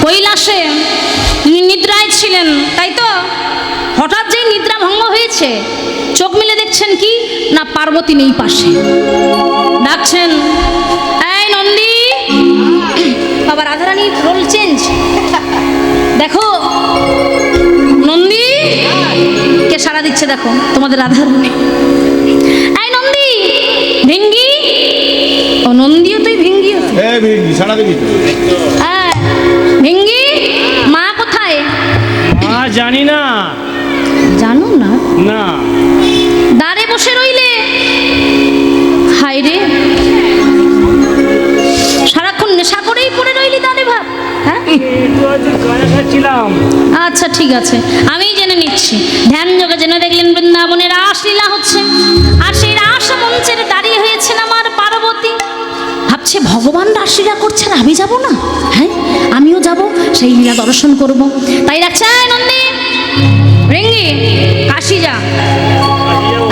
কৈলাসে নিদ্রায় ছিলেন, তাই তো? হঠাৎ যেই নিদ্রা ভঙ্গ হয়েছে, চোখ মিলে দেখছেন কি না পার্বতী নেই পাশে। ডাকছেন, এই নন্দী। বাবা রাধারানীর রোল চেঞ্জ, দেখো নন্দী কে সাড়া দিচ্ছে, দেখো তোমাদের রাধারানী। এই নন্দী, ভিঙ্গি। ও নন্দীও তুই ভিঙ্গিও তুই। সাড়া দিবি ভিঙ্গি, মা কোথায়? জানি না। জানো না? না। দাঁড়ে বসে রইলে, হায় রে, সারাক্ষণ নেশা করেই পড়ে রইলি দাঁড়ে, ভাব। হ্যাঁ, আচ্ছা ঠিক আছে, আমি জেনে নিচ্ছি। ধ্যান যোগে জেনে দেখলেন বৃন্দাবনের রাসলীলা হচ্ছে, আর সেই রাস মঞ্চের দাঁড়িয়ে হয়েছেন আমার পার্বতী। ভাবছে ভগবান রাসলীলা করছেন, আমি যাব না? হ্যাঁ, আমিও যাব, সেই লীলা দর্শন করব। তাই রাখছে, নন্দী রেঙ্গি, কাশি যা।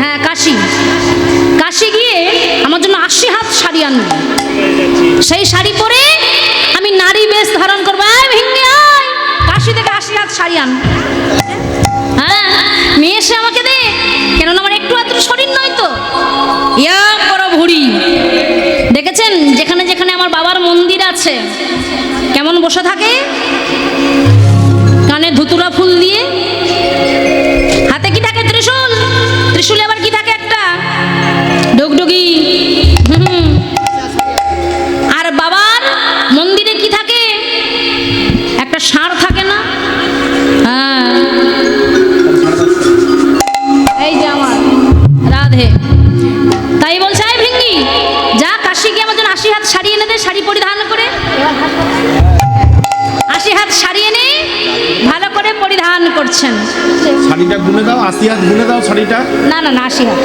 হ্যাঁ কাশি, কাশি গিয়ে আমার জন্য 80 হাত শাড়ি আনবে। সেই শাড়ি পরে আমি নারী বেশ ধারণ করবো। কাশি থেকে 80 হাত শাড়ি আন। হ্যাঁ, নিয়ে এসে আমাকে দে, কেননা আমার একটু এত শরীর নয় তো, ইয়া বড় ভুড়ি। দেখেছেন যেখানে যেখানে আমার বাবার মন্দির আছে কেমন বসে থাকে, কানে ধুতুরা ফুল দিয়ে, হাতে কি থাকে? ত্রিশূল। ত্রিশূলে আবার কি থাকে? একটা ডুগডুগি। আর বাবার মন্দিরে কি থাকে? একটা ষাঁড় থাকে না? হ্যাঁ, এই যে আমার রাধে। তাই বলছে, এই ভিঙ্গি যা, কাশি গিয়ে আমার জন্য 80 হাত শাড়ি এনে দে। শাড়ি পরিধান করে 80 হাত শাড়ি এনে ভালো করে পরিধান করছেন। শাড়িটা গুনে দাও, 80 হাত গুনে দাও শাড়িটা। না না না, 80 হাত।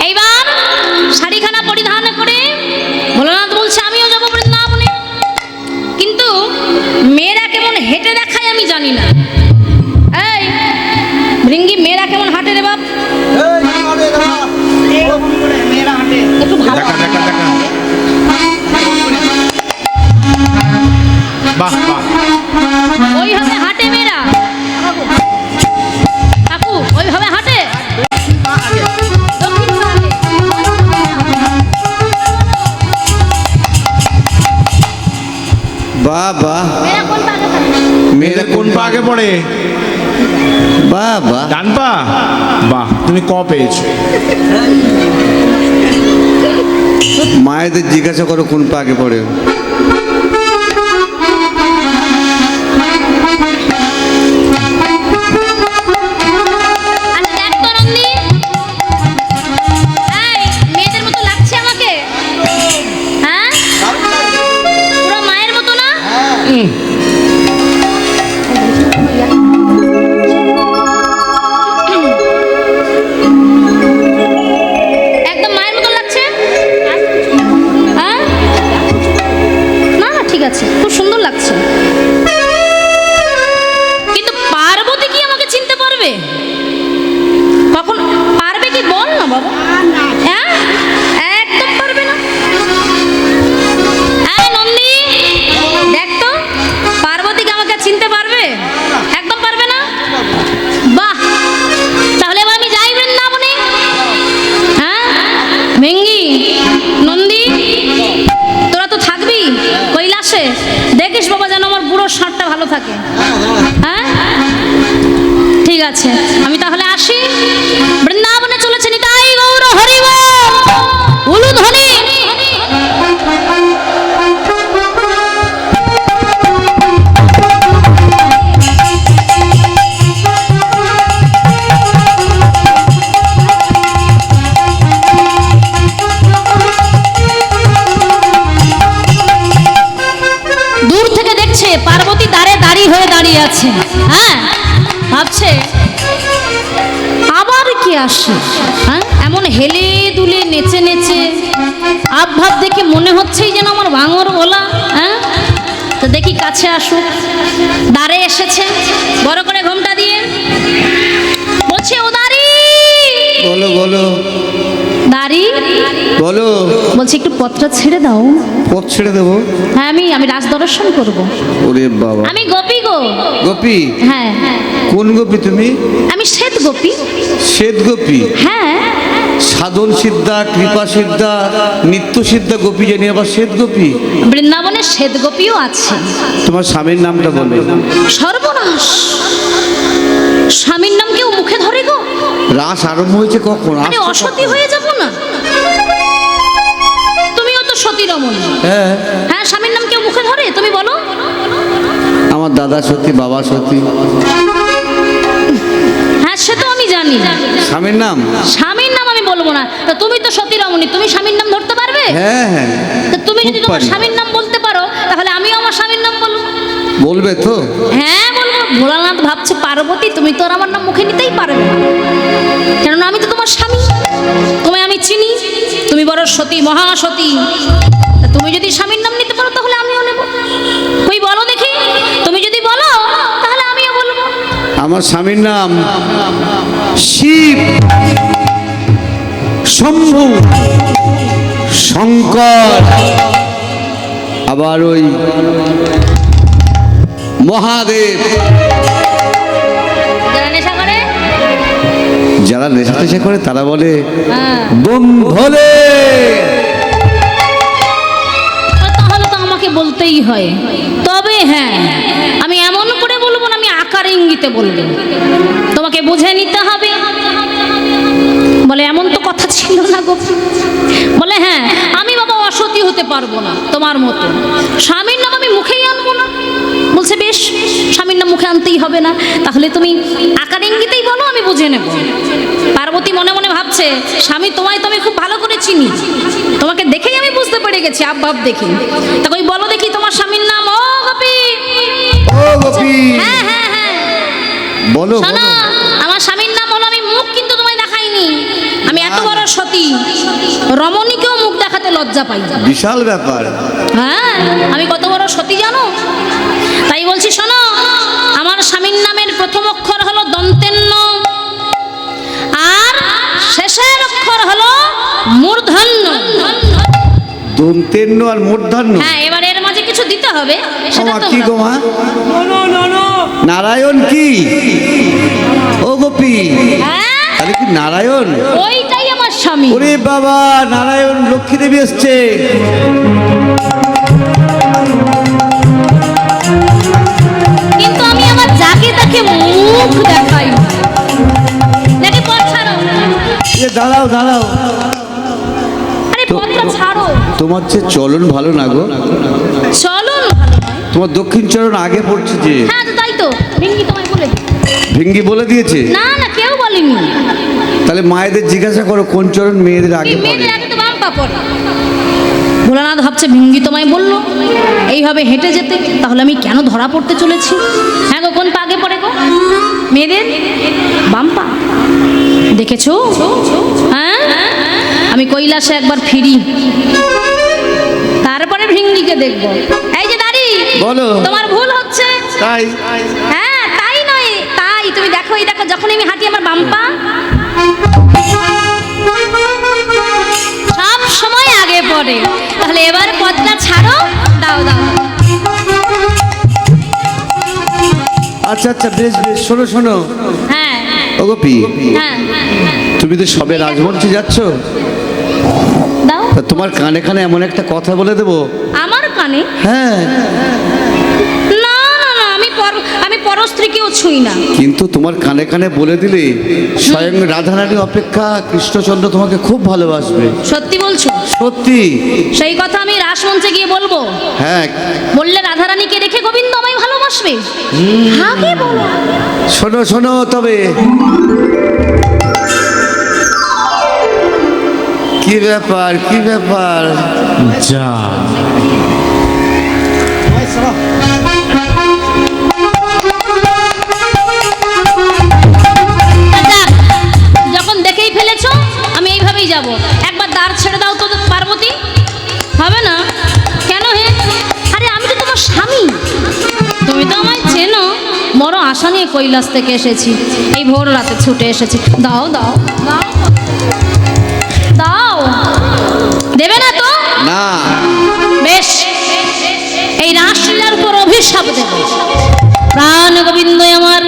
এইবার শাড়িখানা পরিধান করে ভোলানাথ বলছে, আমিও যাবো বৃন্দাবনে, কিন্তু মেয়েরা কেমন হেঁটে দেখায় আমি জানি না। এই ভৃঙ্গি, মেয়েরা কেমন হাঁটে রে বাপ? একটু ভালো বাহ বাহ, ওইভাবে হাঁটে মেয়েরা। কাকু ওইভাবে হাঁটে, বাবা মেয়েরা কোন পা আগে পড়ে? বাবা ডান পা। বাহ, তুমি ক পেয়েছো? মায়েদের জিজ্ঞাসা করো কোন পা আগে পড়ে। মেয়েদের মতো লাগছে আমাকে? হ্যাঁ, পুরো মায়ের মতো না? একদম মায়ের মতো লাগছে। হ্যাঁ, না না ঠিক আছে, খুব সুন্দর লাগছে। কিন্তু পার্বতী কি আমাকে চিনতে পারবে? কখন পারবে কি বল না বাবা? হ্যাঁ, একদম পারবে না। এই নন্দী, দেখ তো পার্বতী কি আমাকে চিনতে পারবে? একদম পারবে না। বাহ, তাহলে এবার আমি যাই বৃন্দাবনে। হ্যাঁ ভেঙ্গি, নন্দী, তোরা তো থাকবি কৈলাসে, দেখিস বাবা যেন আমার বুড়ো ষাঁড়টা ভালো থাকে। হ্যাঁ ঠিক আছে, আমি তাহলে আসি। বৃন্দাবনে চলেছে নিতাই গৌর হরি বল, উলুধ্বনি। দূর থেকে দেখছে পার্বতী দ্বারে দাঁড়িয়ে হয়ে দাঁড়িয়ে আছে। হ্যাঁ, ভাবছে আবার কি আসে? হ্যাঁ, এমন হেলে দুলে নেচে নেচে আবভাব দেখে মনে হচ্ছেই যেন আমার ভাঙর গলা। হ্যাঁ, তো দেখি কাছে আসুক। দ্বারে এসেছে, বড় করে ঘোমটা দিয়ে বলছে, ও দাঁড়ি। বলো বলো। দাড়ি বলো। বলছি একটু পথটা ছেড়ে দাও। পথ ছেড়ে দেবো? হ্যাঁ আমি রাজ দর্শন করব। ওরে বাবা, আমি গোপী গো। গোপী? হ্যাঁ কোন গোপী তুমি? আমি শ্বেত গোপী। শ্বেত গোপী? হ্যাঁ। সাধন সিদ্ধা, কৃপা সিদ্ধা, নিত্য সিদ্ধা গোপী জানি, আবার শ্বেত গোপী? বৃন্দাবনে শ্বেত গোপীও আছে। তোমার স্বামীর নামটা বলো। সর্বনাশ, স্বামীর নাম কেউ মুখে ধরে গো? রাস আরম্ভ হয়েছে কখন? আরে অসতী হয়ে যাব না? তুমিও তো সতী রমণী। হ্যাঁ। হ্যাঁ, স্বামীর নাম কেউ মুখে ধরে? তুমি বলো। আমার দাদা সতী, বাবা সতী। হ্যাঁ, সে তো আমি জানি। স্বামীর নাম? স্বামীর নাম আমি বলবো না। তা তুমি তো সতী রমণী, তুমি স্বামীর নাম ধরতে পারবে? হ্যাঁ হ্যাঁ। তা তুমি যদি খুব তোমার পারি। স্বামীর নাম বলতে পারো, তাহলে আমিও আমার স্বামীর নাম বলবো। বলবে তো? হ্যাঁ বলবো। ভোলানাথ ভাবছে পার্বতী তুমি তো আর আমার নাম মুখে নিতেই পারবে না, কেননা আমি তো তোমার স্বামী। তোমায় আমি চিনি, তুমি বড় সতী, মহাসতী। তা তুমি যদি স্বামীর নাম নিতে পারো তাহলে আমিও নেব। তুমি বলো দেখি, তুমি যদি বলো তাহলে আমিও বলবো। আমার স্বামীর নাম শিব, শম্ভু, শঙ্কর, আবার ওই মহাদেব। যারা নেশা করে, যারা নেশা টেশা করে তারা বলে হ্যাঁ, বোম ভোলে। তাহলে তো আমাকে বলতেই হয়। তবে হ্যাঁ, আমি এমন করে বলবো না, আমি আকার ইঙ্গিতে বলবো, তোমাকে বুঝে নিতে হবে। বলে এমন তো কথা ছিল না গো। বলে হ্যাঁ, আমি বাবা অসতী হতে পারবো না তোমার মতো, স্বামীর নাম আমি মুখেই আনবো না। বলছে বেশ, স্বামীর নাম মুখে আনতেই হবে না, তাহলে তুমি আকার ইঙ্গিতেই বলো, আমি বুঝে নেব। পার্বতী মনে মনে ভাবছে, স্বামী তোমায় তো আমি খুব ভালো করে চিনি, তোমাকে দেখেই আমি বুঝতে পেরে গেছি আবভাব দেখি। তা কই বলো দেখি তোমার স্বামীর নাম। ও গোপী, ও গোপী, হ্যাঁ হ্যাঁ হ্যাঁ, বলো শোনো, বলো। আমার স্বামীর নাম হলো, আমি মুখ কিন্তু তোমায় দেখাইনি, আমি এত বড় সতী, রমণীকেও মুখ দেখাতে লজ্জা পাই। বিশাল ব্যাপার। হ্যাঁ, আমি কত বড় সতী জানো? তাই বলছি শোনো, আমার স্বামীর নামের প্রথম অক্ষর হলো দন্তেন্ন, আর শেষের অক্ষর হলো মূর্ধন্য। দন্তেন্ন আর মূর্ধন্য? হ্যাঁ, এবার এর মাঝে কিছু দিতে হবে, সেটা আমার তো কি গো মা? নারায়ণ কি? ও গোপী, হ্যাঁ, আরে কি নারায়ণ? ওইটাই আমার স্বামী। ওরে বাবা, নারায়ণ, লক্ষ্মী দেবী এসছে। কিন্তু আমি আমার যাকে তাকে মুখ দেখাই। নাকি পথ ছাড়ো। এ দাঁড়াও দাঁড়াও, আরে পথটা ছাড়ো। তোমার যে চলন ভালো না গো। চলো ভালো নয়। তোমার দক্ষিণ চরণ আগে পড়ছে যে। হ্যাঁ তো তাই তো, ভিঙ্গি তোমায় বলে দিই। ভিঙ্গি বলে দিয়েছে? না না, কেউ বলেনি। তাহলে মায়েদের জিজ্ঞাসা করো কোন চরণ মেয়েদের আগে এই পড়ে। মেয়েদের আগে তো বাম পা পড়ে। ভোলানাথ ভাবছে ভিঙ্গি তোমায় বললো এইভাবে হেঁটে যেতে, তাহলে আমি কেন ধরা পড়তে চলেছি? হ্যাঁ গো, কোন পা আগে পড়ে গো মেয়েদের? বাম পা। দেখেছো? হ্যাঁ, আমি কৈলাসে একবার ফিরি, তারপরে ভিঙ্গিকে দেখবো। এই যে দাঁড়ি, বলো। তোমার ভুল হচ্ছে। তাই? হ্যাঁ, তাই নয় তাই, তুমি দেখো, এই দেখো, যখন আমি হাঁটি আমার বাম পা সব সময় আগে পড়ে। তাহলে এবার পথটা ছাড়ো, দাও দাও। আচ্ছা আচ্ছা, বেশ বেশ, শোনো শোনো। হ্যাঁ ও গোপী, হ্যাঁ, তুমি তো সবে রাজমঞ্চে যাচ্ছ, দাও। তা তোমার কানে কানে এমন একটা কথা বলে দেবো। আমার কানে? হ্যাঁ। না না না, আমি পরস্ত্রীকেও ছুঁই না। কিন্তু তোমার কানে কানে বলে দিলে স্বয়ং রাধারানী অপেক্ষা কৃষ্ণচন্দ্র তোমাকে খুব ভালোবাসবে। সত্যি বলছো? সত্যি। সেই কথা আমি রাসমঞ্চে গিয়ে বলবো? হ্যাঁ। বললে রাধারানীকে রেখে গোবিন্দ আমায় ভালোবাসবে? আগে বলো। শোনো শোনো তবে, কি ব্যাপার কি ব্যাপার? যা যাক, যখন দেখেই ফেলেছো আমি এইভাবেই যাব। একবার দাঁড় ছেড়ে দাও তো পার্বতী। হবে না কেন? হে, আরে আমি তো তোমার স্বামী, তুমি তো আমায় চেনো। বড় আশা নিয়ে কৈলাস থেকে এসেছি, এই ভোর রাতে ছুটে এসেছি। দাও দাও দাও দাও। দেবে না তো? না। বেশ, এই রাসলীলার উপর অভিশাপ দেব। প্রাণ গোবিন্দ আমার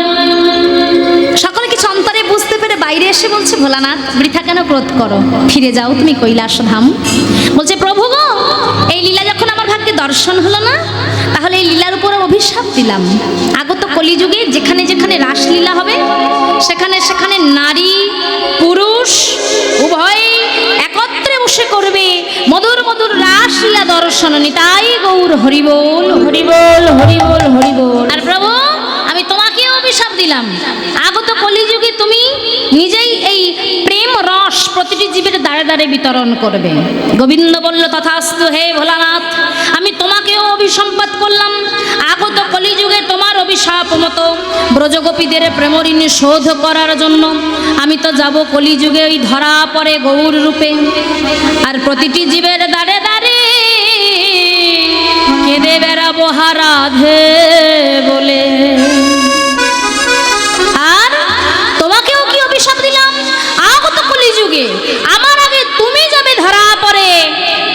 সকলে কিছু অন্তরে বুঝতে পেরে বাইরে এসে বলছে, ভোলানাথ বৃথা কেন ক্রোধ করো, ফিরে যাও তুমি কৈলাস ধাম। বলছে, প্রভু গো, এই লীলা যখন আমার ভাগ্যে দর্শন হলো না, তাহলে এই লীলার উপর অভিশাপ দিলাম। আগত কলিযুগে যেখানে যেখানে রাসলীলা হবে, সেখানে সেখানে নারী পুরুষ উভয় একত্রে বসে করবে মধুর মধুর রাসলীলা দর্শন। নিতাই গৌর হরিবোল হরিবোল হরিবোল হরিবোল। আর প্রভু, আমি তোমাকেও অভিশাপ দিলাম, আগত কলিযুগে তুমি নিজেই এই প্রেম রস প্রতিটি জীবের দ্বারে দ্বারে বিতরণ করবে। গোবিন্দ বলল, তথাস্তু হে ভোলানাথ, আমি তোমাকেও অভিসম্পাত করলাম। আগত কলিযুগে তোমার অভিশাপ মতো ব্রজগোপীদের প্রেমঋণ শোধ করার জন্য আমি তো যাব কলিযুগে ওই ধরা পড়ে গৌর রূপে, আর প্রতিটি জীবের দ্বারে দ্বারে কেঁদে বেড়াবো রাধে বলে। আর তোমাকেও কি অভিশাপ দিলাম, আগত কলিযুগে আমার আগে তুমি যাবে ধরা পড়ে,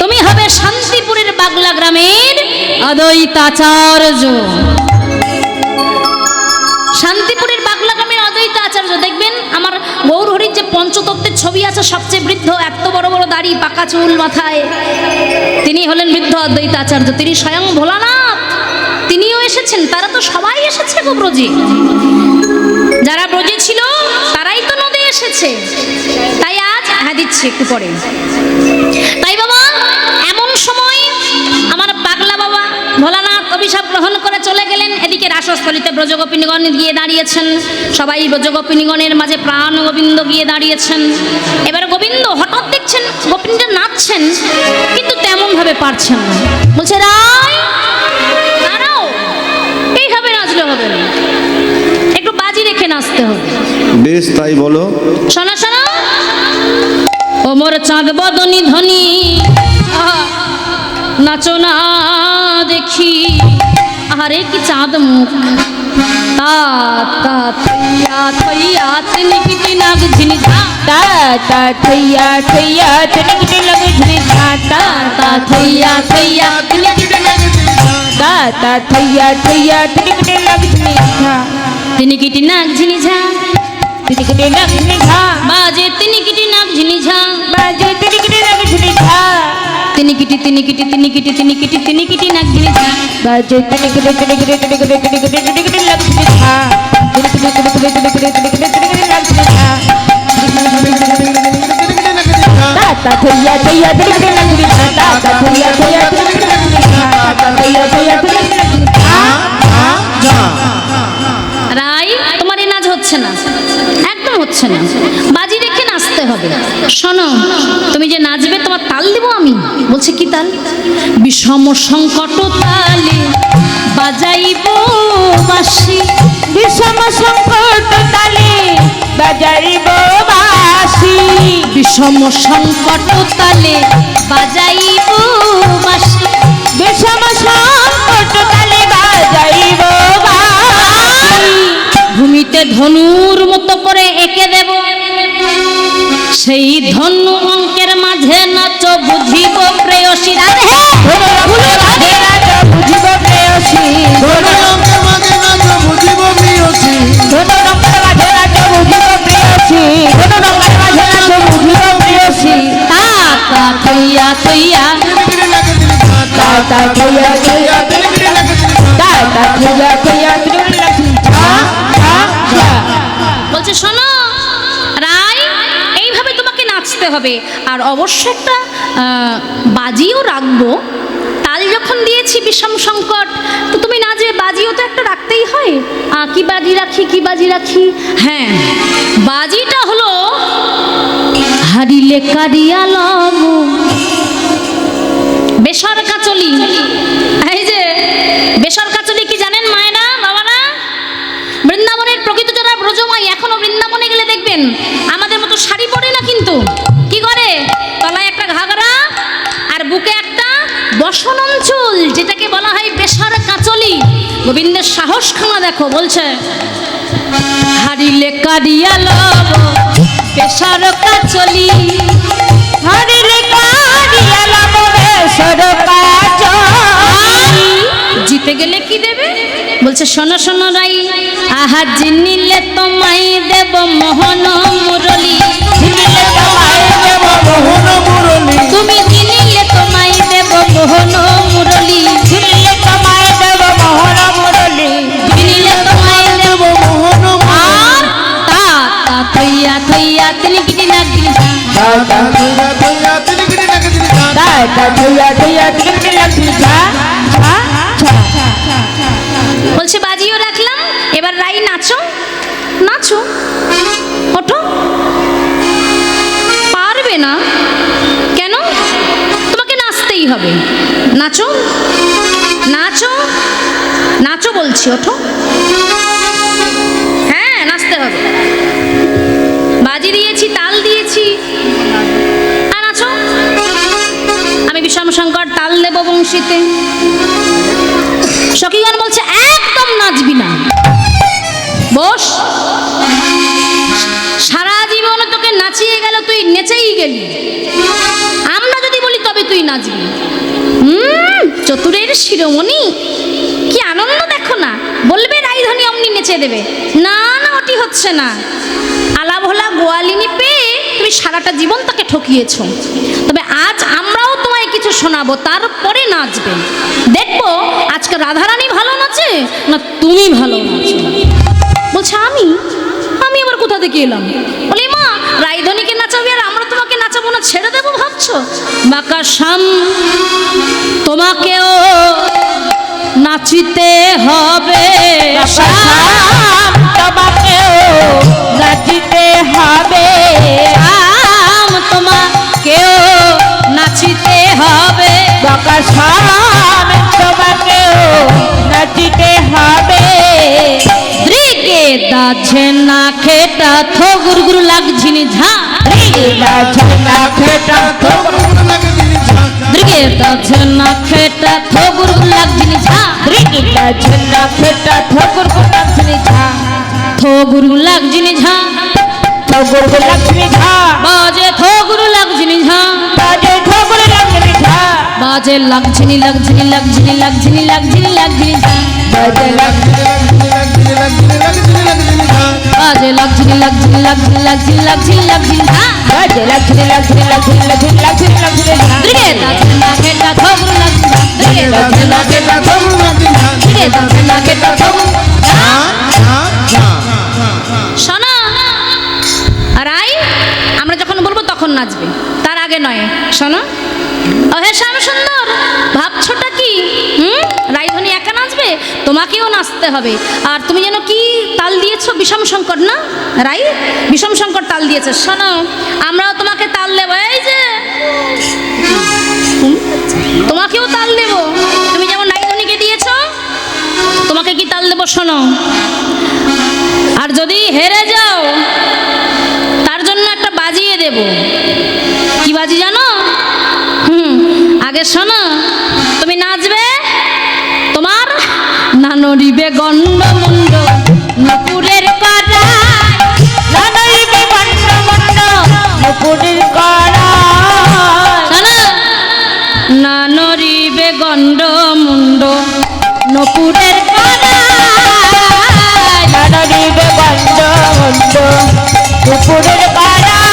তুমি হবে শান্তিপুরের বাগলা গ্রামের অদ্বৈতাচার্য। শান্তিপুরের বাগলা গ্রামের অদ্বৈতাচার্য, দেখবেন আমার গৌর হরির যে পঞ্চতত্ত্বের ছবি আছে, সবচেয়ে বৃদ্ধ, এত বড় বড় দাড়ি, পাকা চুল মাথায়, তিনি হলেন বৃদ্ধ অদ্বৈতাচার্য। তিনি স্বয়ং ভোলানাথ, তিনিও এসেছেন। তারা তো সবাই এসেছে গো ব্রজে, যারা ব্রজে ছিল তারাই তো নদে এসেছে। তাই আজ দিচ্ছে একটু পরে। তাই বাবা, এমন সময় আমার পাগলা বাবা ভোলানাথ অভিশাপ গ্রহণ করে চলে গেলেন। এদিকে রাসস্থলিতে ব্রজগোপিনীগণ গিয়ে দাঁড়িয়েছেন, সবাই ব্রজগোপিনীগণের মাঝে প্রাণ গোবিন্দ গিয়ে দাঁড়িয়েছেন। এবার গোবিন্দ হঠাৎ দেখছেন গোপিনীরা নাচছেন, কিন্তু তেমন ভাবে পারছেন না। বলছে, রায় দাঁড়াও, এইভাবে নাচলে হবে না, একটু বাজি রেখে নাচতে হবে। বেশ, তাই বলো। শোনো শোনো, ও মোর চাঁদ বদনি ধনী, নাচো না দেখি, আরে কি চাঁদ মুখ, তা তা থইয়া থইয়া তিনকিটি নাগ ঝিনি ঝা, তা তা থইয়া থইয়া তিনকিটি নাগ ঝিনি ঝা, তা তা থইয়া থইয়া তিনকিটি নাগ ঝিনি ঝা, তা তা থইয়া থইয়া তিনকিটি নাগ ঝিনি ঝা, তিনকিটি নাগ ঝিনি ঝা, তিনকিটি নাগ ঝিনি ঝা, বাজে তিনকিটি নাগ ঝিনি ঝা, বাজে তিনকিটি নাগ ঝিনি ঝা, তিনকিটি তিনকিটি তিনকিটি তিনকিটি তিনকিটি নাগ ঝিনি ঝা, বাজে তিনকিটি তিনকিটি তিনকিটি তিনকিটি তিনকিটি নাগ ঝিনি ঝা, তিনকিটি তিনকিটি তিনকিটি তিনকিটি তিনকিটি নাগ ঝিনি ঝা, তা তা থইয়া থইয়া তিনকিটি নাগ ঝিনি ঝা, তা তা থইয়া থইয়া তিনকিটি নাগ ঝিনি ঝা, তা তা থইয়া থইয়া তিনকিটি নাগ ঝিনি ঝা। রাই, তোমার এই নাচ হচ্ছে না, একদম হচ্ছে না, বাজি রেখে নাচতে হবে। শোনো, তুমি যে নাচবে তোমার তাল দেবো আমি। বলছে, কি তাল? বিষম সংকট তালে বাজাইব বাঁশি, বিষম সংকট তালে বাজাইব বাঁশি, বিষম সংকট তালে বাজাইব বাঁশি, বিষম সংকট তালে বাজাইব বাঁশি, ভূমিতে ধনুর মতো করে এঁকে দেব, সেই ধনু অঙ্কের মাঝে নাচ বুঝিব প্রেয়সী। রাধে রাধে রাধে বুঝিব প্রেয়সী, ধনু রঙের মাঝে নাচ বুঝিব প্রেয়সী, ধনু রঙের মাঝে নাচ বুঝিব প্রেয়সী, ধনু রঙের মাঝে নাচ বুঝিব প্রেয়সী, তা তা থইয়া থইয়া তা তা থইয়া থইয়া তা তা থইয়া থইয়া তিনকিটি নাগ ঝিনি ঝা, ঝা, ঝা। বলছে, শোনো রাই, এইভাবে তোমাকে নাচতে হবে। আর অবশ্য একটা বাজিও রাখবো, তাল যখন দিয়েছি বিষম সংকট, তো তুমি নাচবে, বাজিও তো একটা রাখতেই হয়। কি বাজি রাখি, কি বাজি রাখি? হ্যাঁ, বাজিটা হলো হারিলে কারিয়া লব বেসর কাচলি। এই যে বেসর কাচলি কি জানেন মায়েরা, বাবারা? বৃন্দাবনের প্রকৃত যারা ব্রজময়, এখনো বৃন্দাবনে গেলে দেখবেন আমাদের মতো শাড়ি পরে না, কিন্তু কি করে, তলায় একটা ঘাগরা আর বুকে একটা বসন অঞ্চল, যেটাকে বলা হয় বেসর কাচলি। গোবিন্দের সাহস খানা দেখো, বলছে, হারিলে কারিয়া লব বেসর কাচলি, হারিলে কারিয়া সরকার জিতে গেলে কি দেবে? বলছে শোনো শোনো রাই, আহা জিনিলে তোমায় দেব মোহন মুরলি, ঝিলিলে তোমায় দেব মোহন মুরলী তুমি জিনিলে তোমায় দেব মোহন মুরলি, ঝিলিলে তোমায় দেব মোহন মুরলি জিনিলে তোমায় দেব মোহন আর তা তা থইয়া থইয়া তিনি কিটি নাগিনি দাদা দুইয়া দুইয়া তিনি কিনে নাকি তিনি গান দাদা ধুইয়া ধুইয়া দিকে লাগি ঝা ঝা ঝা বলছে বাজিও রাখলাম, এবার রাই নাচো নাচো, ওঠো। পারবে না কেন? তোমাকে নাচতেই হবে, নাচো নাচো নাচো বলছি, ওঠো। হ্যাঁ নাচতে হবে, বাজি দিয়েছি তাল দিয়েছি, আর নাচো। আমি বিষম শঙ্কর তাল দেব বংশীতে। সখীগণ বলছে একদম নাচবি না, বস। সারা জীবন তোকে নাচিয়ে গেল, তুই নেচেই গেলি। আমরা যদি বলি তবে তুই নাচবি। চতুরের শিরোমণি, কি আনন্দ দেখো না, বলবে রাইধনী অমনি নেচে দেবে। না না, ওটি হচ্ছে না। আলা ভোলা গোয়ালিনী পেয়ে তুমি সারাটা জীবন তাকে ঠকিয়েছ। তবে আজ আমরাও তোমায় কিছু শোনাবো, তারপরে নাচবে। দেখবো আজকে রাধারানী ভালো নাচে না তুমি ভালো নাচো। বলছে আমি আমি আবার কোথা থেকে এলাম? বলি মা, রাইধনীকে নাচাবে আর আমরা তোমাকে নাচাবো না, ছেড়ে দেবো ভাবছো? বাঁকা শাম, তোমাকেও নাচিতে হবে, তোমাকেও নাচিতে হবে, তোমাকেও নাচিতে হবে। বাঁকা শাম তোমাকেও নাচিতে হবে। রিগে দাছে না খেটা থো গুরগুরু লাগছিনি ঝা, ঝানা খেটা রিগে দাছে না খেটা থো গুরগুরু লাগছিনি ঝা, রিগিলা ঝানা খেটা ঠাকুর নাচনি ঝা, থো গুরু লাগছিনি ঝা, ঠাকুর লক্ষ্মী ঝা, বাজে থো গুরু লাগছিনি ঝা, বাজে ঠাকুর লক্ষ্মী ঝা, বাজে লাগছিনি লাগছিনি লাগছিনি লাগছিনি লাগছিনি লাগছিনি ঝা, বাজে বাজে লাগছিনি লাগছিনি লাগছিনি লাগছিনি লাগছিনি লাগছিনি ঝা, বাজে লক্ষ্মী লক্ষ্মী লক্ষ্মী লক্ষ্মী লক্ষ্মী লক্ষ্মী ঝা, রিগে দাছে না খেটা থো গুরু লাগছিনি ঝা, রিগে দাছে না খেটা থো গুরু রিগে দাছে না খেটা থো গুরু। শোনো রাই, আমরা যখন বলবো তখন নাচবে, তার আগে নয়। শোনো, ও হে শ্যাম সুন্দর, ভাবছোটা কি? রাইধনী একা নাচবে? তোমাকেও নাচতে হবে। আর তুমি যেন কি তাল দিয়েছো? বিষম শঙ্কর না রাই? বিষম শঙ্কর তাল দিয়েছে। শোনো, আমরাও তোমাকে তাল দেবো। এই যে তোমাকেও তাল দেব, তুমি যেমন রাইধনীকে দিয়েছো, তোমাকে কি তাল দেবো? শোনো, আর যদি হেরে যাও তার জন্য একটা বাজিয়ে দেব। কি বাজি জানো? আগে শোনো, তুমি নাচবে, তোমার নানরিবে গন্ড মুন্ড নপুরের কড়াই, নানরিবে গন্ড মুন্ড নপুরের কড়াই, শোনো, নানরিবে গন্ড মুন্ড নপুরের কড়াই, নানরিবে গন্ড মুন্ড নপুরের কড়াই,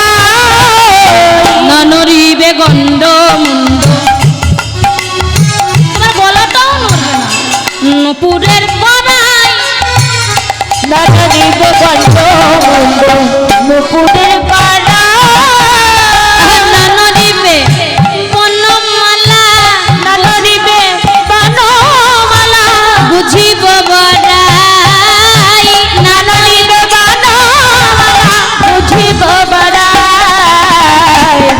নানরিবে গন্ড মুন্ড, তোমার বলাটাও নড়বে না, নপুরের কড়াই, নানরিবে গন্ড মুন্ড নপুরের কড়াই, নানরিবে বনমালা, নানরিবে বনমালা, বুঝিব বড়াই, নানরিবে বনমালা, বুঝিব বড়াই,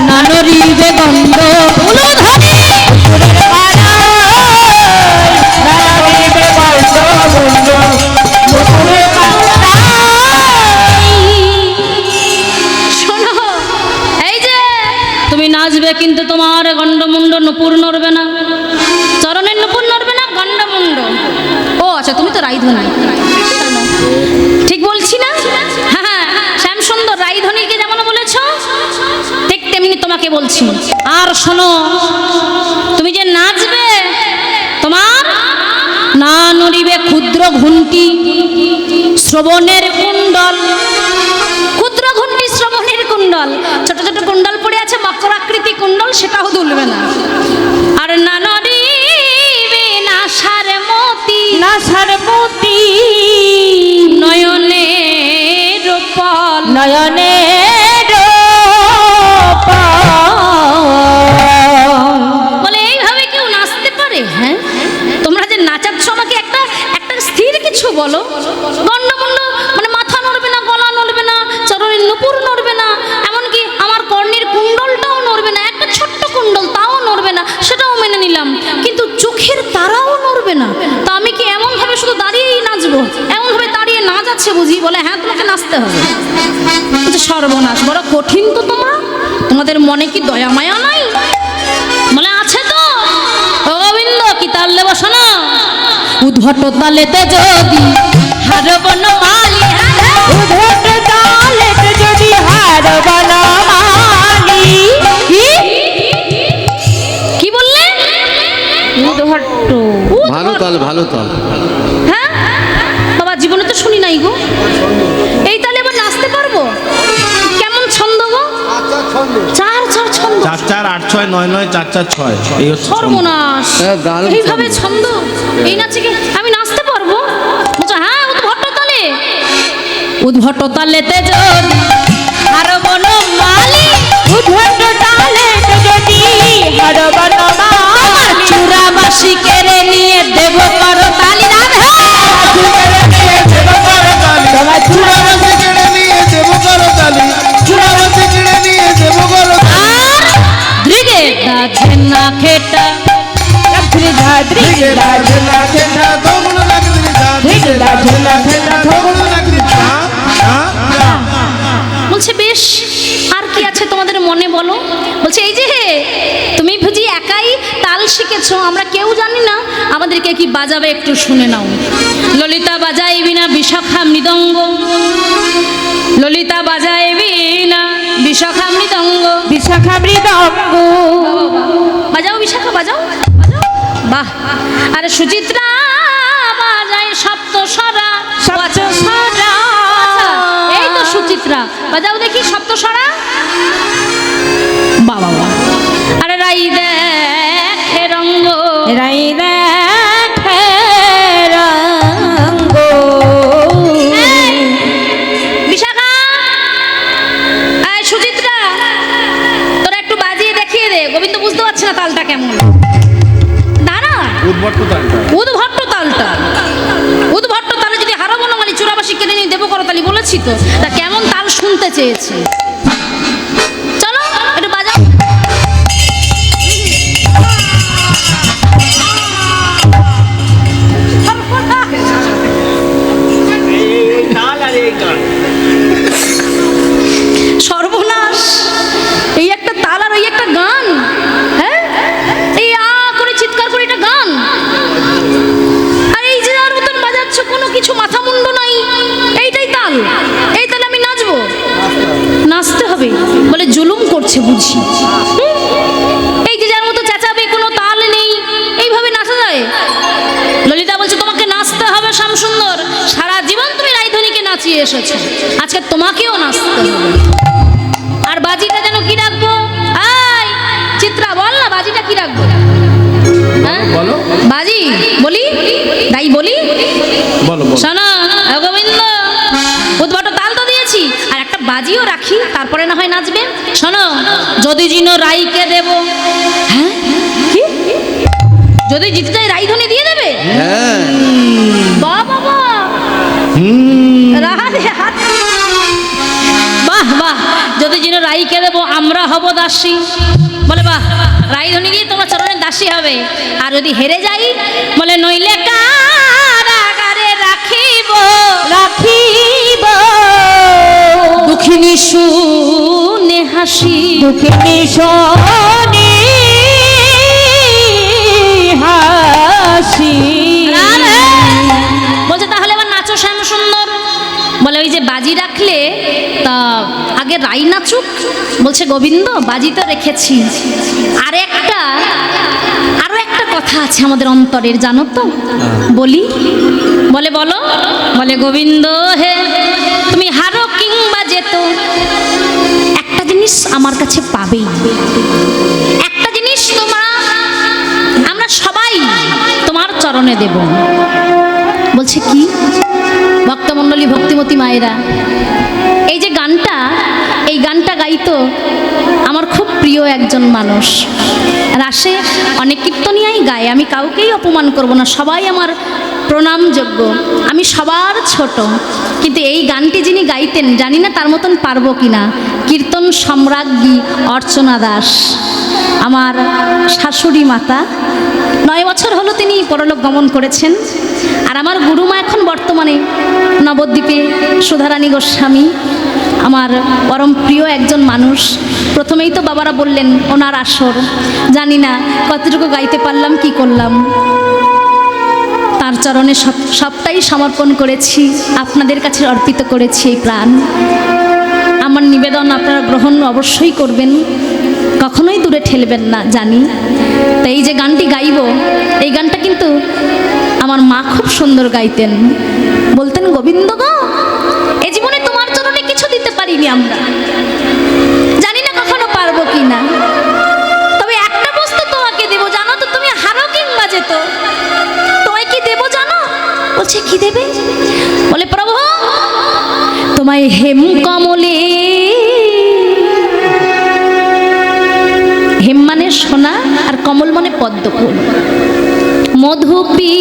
নানরিবে গন্ধ উলো ধরে, নপুরের কড়াই, নানরিবে গন্ড মুন্ড নপুরের কড়াই। শোনো, এই যে তুমি নাচবে কিন্তু তোমার গন্ডমুন্ড নুপুর নড়বে না, চরণের নুপুর নড়বে না, গন্ডমুন্ড। ও আচ্ছা, তুমি তো রাইধনী। শোনো, ঠিক বলছি না? হ্যাঁ, শ্যাম সুন্দর রাইধনীকে যেমন বলেছ, ঠিক তেমনি তোমার তোমাকে বলছি। আর শোনো, তুমি যে নাচবে, তোমার না নড়িবে ক্ষুদ্র ঘুন্টি শ্রবণের কুণ্ডল। ক্ষুদ্র ঘুন্টি শ্রবণের কুণ্ডল, ছোট ছোট কুণ্ডল পড়ে আছে, মকরাকৃতি কুণ্ডল, সেটাও দুলবে না। আর না নড়িবে নাসার মতি, নাসার মতি নয়নের পল, নয়নের বলে এইভাবে কেউ নাচতে পারে? হ্যাঁ, তোমরা যে নাচাচ্ছ আমাকে একটা একটা স্থির কিছু বলো। গন্ডমুন্ড মানে মাথা নড়বে না, গলা নড়বে না, চরণের নুপুর নড়বে না, এমনকি আমার কর্ণের কুণ্ডলটাও নড়বে না, একটা ছোট্ট কুণ্ডল তাও নড়বে না, সেটাও মেনে নিলাম, কিন্তু চোখের তারাও নড়বে না। তা আমি কি এমন ভাবে শুধু দাঁড়িয়েই নাচবো? এমন ভাবে দাঁড়িয়ে না যাচ্ছে বুঝি? বলে হ্যাঁ, তোমাকে নাচতে হবে। বলছে সর্বনাশ, বড় কঠিন তো তোমরা, তোমাদের মনে কি দয়া মায়া নাই? বলে আছে তো। ও গোবিন্দ, কি তাল দেব শোনো। উদ্ভট তালেতে যদি হার বনমালী, উদ্ভট তালেতে যদি হার বনমালী। কি বললে? উদ্ভট ভালো তাল, ভালো তাল। হ্যাঁ বাবা, জীবনে তো শুনি নাই গো। এই তালে এবার নাচতে পারবো? কেমন ছন্দ গো? চার চার ছন্দ। 4 4 8 6 9 9 4 4 6, এই হচ্ছে ছন্দ। সর্বনাশ, হ্যাঁ, দারুণ এইভাবে ছন্দ। ছন্দ, এই নাচে কি আমি নাচতে পারবো? বলছো হ্যাঁ, উদ্ভট তালে। উদ্ভট তালেতে যদি হার বনমালী, উদ্ভট তালেতে যদি হার বনমালী। চূড়াবাসী কেড়ে নিয়ে দেব করো তালি। তোমার চূড়াবাসী কেড়ে নিয়ে দেব করো তালি, চূড়াবাসী কেড়ে নিয়ে দেব করো তালি। ধৃগে দাঝে না খেটা, ঝিলা ঝিলা ঝেলা ঝেলা ধমন লাগলি যা, ঝেলা ঝেলা ঝেলা ধমন লাগলি যা। বলছে বেশ, আর কি আছে তোমাদের মনে বলো? বলছে এই যে তুমি বুঝি একাই তাল শিখেছো, আমরা কেউ জানি না, আমাদেরকে কি বাজাবে একটু শুনে নাও। ললিতা বাজাইবি না বিশাখা মৃদঙ্গ, ললিতা বাজাইবি না বিশাখা মৃদঙ্গ। বিশাখা মৃদঙ্গ বাজাও বিশাখা, বাজাও বাজাও। বাহ। আরে সুচিত্রা বাজায় সপ্তস্বরা, সপ্তস্বরা। এই তো সুচিত্রা, বাজাও দেখি সপ্তস্বরা। বাবা বাবা। আরে রাই দেখে রঙ্গ, রাই দেখে রঙ্গ। এই, বিশাখা, এই সুচিত্রা, তোরা একটু বাজিয়ে দেখিয়ে দে। গোবিন্দ বুঝতে পারছে না তালটা কেমন। দাঁড়া, উদ্ভট তালটা। উদ্ভট্ট তালটা। উদ্ভট্ট তালে যদি হারাবো না মানে চূড়াবাসী কেড়ে নিয়ে দেবো করতালি বলেছি তো, তা কেমন তাল শুনতে চেয়েছে। চলো একটু বাজাও। সর্বনাশ, এই একটা তাল আর ওই একটা গান। হ্যাঁ, এই আ করে চিৎকার করে এটা গান, আর এই যে আর মতন বাজাচ্ছ, কোনো কিছু মাথা মুন্ড নাই, এইটাই তাল, এই তালে আমি নাচবো? নাচতে হবে বলে জুলুম করছে বুঝি। এই যে যার মতো চেঁচাবে, কোনো তাল নেই, এইভাবে নাচা যায়? ললিতা বলছে তোমাকে নাচতে হবে শ্যামসুন্দর, সারা জীবন তুমি রাইধনীকে নাচিয়ে এসেছো, আজকে তোমাকেও নাচতে হবে। আর বাজিটা যেন কি রাখবো? এই চিত্রা, বল না বাজিটা কি রাখবো? হ্যাঁ? বলো। বাজি বলি, তাই বলি। বলো বলো। শোনো ও গোবিন্দ, উদ্ভট তাল তো দিয়েছি, আর একটা বাজিও রাখি, তারপরে না হয় নাচবে। শোনো, যদি জিনো রাইকে দেব। হ্যাঁ কি? যদি জিতে যায় রাইধনী দিয়ে দেবে? হ্যাঁ, বাহ বাবা, রাধে হাত। বাহ বাহ, যদি জিনো রাইকে দেব, আমরা হব দাসী। বলে বাহ, রাইধনী দিয়ে তোমার চরণের দাসী হবে। আর যদি হেরে যাই, বলে নইলে কারাগারে রাখিব, রাখিব দুঃখিনী শুনে হাসি, দুঃখিনী শোনে হাসি। বলছে তাহলে এবার নাচো শ্যামসুন্দর। বলে ওই যে বাজি রাখলে তা আগে আগে রাই নাচুক, বলছে গোবিন্দ বাজি তো রেখেছি, আরো একটা কথা আছে আমাদের অন্তরের, জানো তো? বলি, বলে বলো, বলে গোবিন্দ হে তুমি হারো কিংবা যেত, একটা জিনিস আমার কাছে পাবেই, একটা জিনিস আমরা সবাই তোমার চরণে দেব। বলছে কি? ভক্তমণ্ডলী, ভক্তিমতী মায়েরা, এই যে গানটা, এই গানটা গাইতো আমার খুব প্রিয় একজন মানুষ। রাসে অনেক কীর্তনিয়াই গায়, আমি কাউকেই অপমান করব না, সবাই আমার প্রণামযোগ্য, আমি সবার ছোট, কিন্তু এই গানটি যিনি গাইতেন জানি না তার মতন পারবো কিনা, কীর্তন সম্রাজ্ঞী অর্চনা দাস, আমার শাশুড়ি মাতা। 9 বছর হলো তিনি পরলোক গমন করেছেন। আর আমার গুরুমা এখন বর্তমানে নবদ্বীপে সুধারানী গোস্বামী, আমার পরম প্রিয় একজন মানুষ। প্রথমেই তো বাবারা বললেন ওনার আসর, জানি না কতটুকু গাইতে পারলাম, কি করলাম, তার চরণে সবটাই সমর্পণ করেছি, আপনাদের কাছে অর্পিত করেছি এই প্রাণ। আমার নিবেদন আপনারা গ্রহণ অবশ্যই করবেন, কখনোই দূরে ঠেলবেন না জানি। তাই এই যে গানটি গাইব, এই গানটা কিন্তু আমার মা খুব সুন্দর গাইতেন, বলতেন গোবিন্দ গো এই জীবনে তোমার চরণে কিছু দিতে পারিনি আমরা, জানি না কখনো পারবো কি না, তবে একটা বস্তু তোমাকে দেবো, জানো তো? তুমি হারো কিংবা যেত, তোমায় কি দেবো জানো? বলছে কি দেবে? বলে প্রভু তোমায় হেম কমলে, হেম মানে সোনা আর কমল মানে পদ্ম ফুল, মধুপী